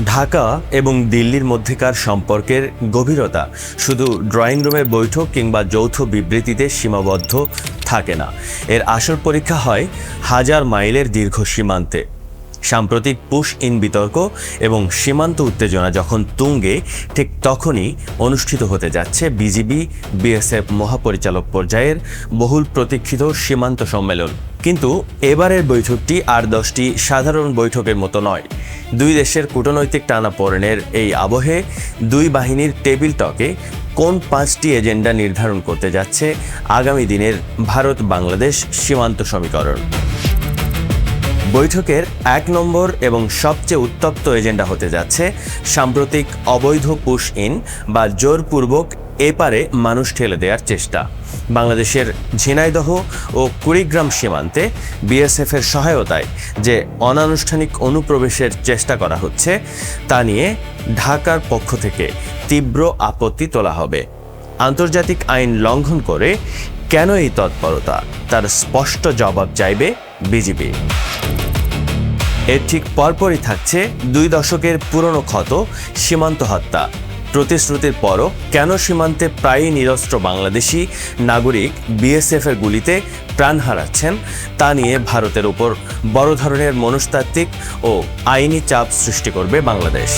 ঢাকা এবং দিল্লির মধ্যেকার সম্পর্কের গভীরতা শুধু ড্রয়িং রুমের বৈঠক কিংবা যৌথ বিবৃতিতে সীমাবদ্ধ থাকে না। এর আসল পরীক্ষা হয় হাজার মাইলের দীর্ঘ সীমান্তে। সাম্প্রতিক পুশ ইন বিতর্ক এবং সীমান্ত উত্তেজনা যখন তুঙ্গে, ঠিক তখনই অনুষ্ঠিত হতে যাচ্ছে বিজিবি বিএসএফ মহাপরিচালক পর্যায়ের বহুল প্রতীক্ষিত সীমান্ত সম্মেলন। কিন্তু এবারের বৈঠকটি আর 10টি সাধারণ বৈঠকের মতো নয়। দুই দেশের কূটনৈতিক টানাপোড়েনের এই আবহে দুই বাহিনীর টেবিল টকে কোন 5টি এজেন্ডা নির্ধারণ করতে যাচ্ছে আগামী দিনের ভারত বাংলাদেশ সীমান্ত সমীকরণ। বৈঠকের 1 নম্বর এবং সবচেয়ে উত্তপ্ত এজেন্ডা হতে যাচ্ছে সাম্প্রতিক অবৈধ পুশ ইন বা জোরপূর্বক এপারে মানুষ ঠেলে দেওয়ার চেষ্টা। বাংলাদেশের ঝিনাইদহ ও কুড়িগ্রাম সীমান্তে বিএসএফের সহায়তায় যে অনানুষ্ঠানিক অনুপ্রবেশের চেষ্টা করা হচ্ছে তা নিয়ে ঢাকার পক্ষ থেকে তীব্র আপত্তি তোলা হবে। আন্তর্জাতিক আইন লঙ্ঘন করে কেন এই তৎপরতা, তার স্পষ্ট জবাব চাইবে বিজিবি। এর ঠিক পরপরই থাকছে 2 দশকের পুরনো ক্ষত সীমান্ত হত্যা। প্রতিশ্রুতির পরও কেন সীমান্তে প্রায়ই নিরস্ত্র বাংলাদেশি নাগরিক বিএসএফের গুলিতে প্রাণ হারাচ্ছেন তা নিয়ে ভারতের উপর বড় ধরনের মনস্তাত্ত্বিক ও আইনি চাপ সৃষ্টি করবে বাংলাদেশ।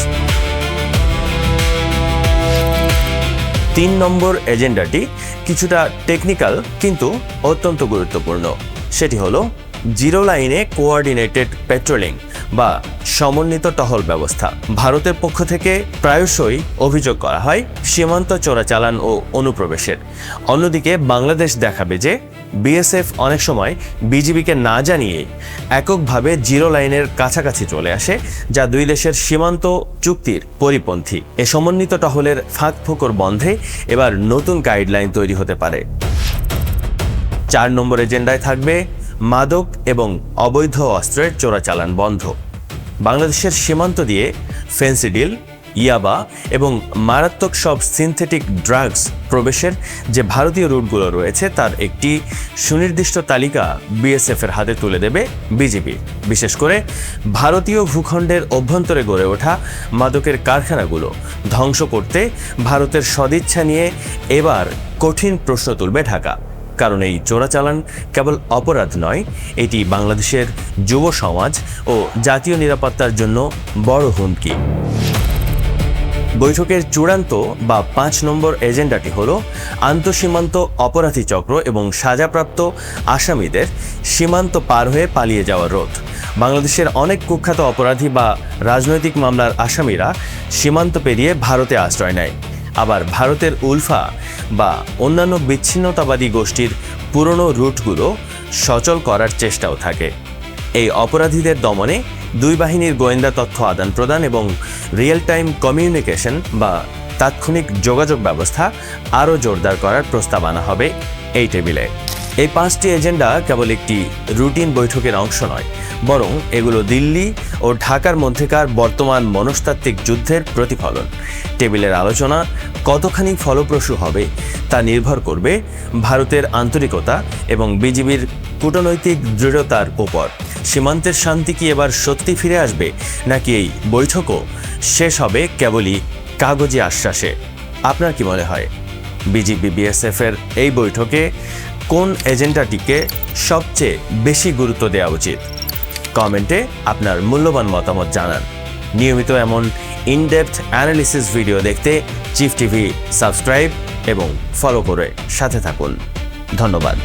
3 নম্বর এজেন্ডাটি কিছুটা টেকনিক্যাল কিন্তু অত্যন্ত গুরুত্বপূর্ণ। সেটি হলো জিরো লাইনে কোঅর্ডিনেটেড পেট্রোলিং বা সমন্বিত টহল ব্যবস্থা। ভারতের পক্ষ থেকে প্রায়শই অভিযোগ করা হয় সীমান্ত চোরাচালান ও অনুপ্রবেশের। অন্যদিকে বাংলাদেশ দেখাবে যে বিএসএফ অনেক সময় বিজিবিকে না জানিয়ে এককভাবে জিরো লাইনের কাছাকাছি চলে আসে, যা দুই দেশের সীমান্ত চুক্তির পরিপন্থী। এ সমন্বিত টহলের ফাঁকফোকর বন্ধে এবার নতুন গাইডলাইন তৈরি হতে পারে। 4 নম্বর এজেন্ডায় থাকবে মাদক এবং অবৈধ অস্ত্রের চোরাচালান বন্ধ। বাংলাদেশের সীমান্ত দিয়ে ফেন্সিডিল, ইয়াবা এবং মারাত্মক সব সিনথেটিক ড্রাগস প্রবেশের যে ভারতীয় রুটগুলো রয়েছে তার একটি সুনির্দিষ্ট তালিকা বিএসএফের হাতে তুলে দেবে বিজিবি। বিশেষ করে ভারতীয় ভূখণ্ডের অভ্যন্তরে গড়ে ওঠা মাদকের কারখানাগুলো ধ্বংস করতে ভারতের সদিচ্ছা নিয়ে এবার কঠিন প্রশ্ন তুলবে ঢাকা। কারণ এই চোরাচালান কেবল অপরাধ নয়, এটি বাংলাদেশের যুব সমাজ ও জাতীয় নিরাপত্তার জন্য বড় হুমকি। বৈঠকের চূড়ান্ত বা 5 নম্বর এজেন্ডাটি হল আন্তঃসীমান্ত অপরাধী চক্র এবং সাজাপ্রাপ্ত আসামিদের সীমান্ত পার হয়ে পালিয়ে যাওয়ার রোধ। বাংলাদেশের অনেক কুখ্যাত অপরাধী বা রাজনৈতিক মামলার আসামিরা সীমান্ত পেরিয়ে ভারতে আশ্রয় নেয়। আবার ভারতের উলফা বা অন্যান্য বিচ্ছিন্নতাবাদী গোষ্ঠীর পুরনো রুটগুলো সচল করার চেষ্টাও থাকে। এই অপরাধীদের দমনে দুই বাহিনীর গোয়েন্দা তথ্য আদান প্রদান এবং রিয়েল টাইম কমিউনিকেশন বা তাৎক্ষণিক যোগাযোগ ব্যবস্থা আরও জোরদার করার প্রস্তাব আনা হবে এই টেবিলে। এই 5টি এজেন্ডা কেবল একটি রুটিন বৈঠকের অংশ নয়, বরং এগুলো দিল্লি ও ঢাকার মধ্যেকার বর্তমান মনস্তাত্ত্বিক যুদ্ধের প্রতিফলন। টেবিলের আলোচনা কতখানি ফলপ্রসূ হবে তা নির্ভর করবে ভারতের আন্তরিকতা এবং বিজিবির কূটনৈতিক দৃঢ়তার উপর। সীমান্তের শান্তি কি এবার সত্যি ফিরে আসবে, নাকি এই বৈঠকও শেষ হবে কেবলই কাগজি আশ্বাসে? আপনার কি মনে হয়, বিজিবি বিএসএফের এই বৈঠকে কোন এজেন্ডাটিকে সবচেয়ে বেশি গুরুত্ব দেওয়া উচিত? কমেন্টে আপনার মূল্যবান মতামত জানান। নিয়মিত এমন ইনডেপথ অ্যানালিসিস ভিডিও দেখতে চিফ টিভি সাবস্ক্রাইব এবং ফলো করে সাথে থাকুন। ধন্যবাদ।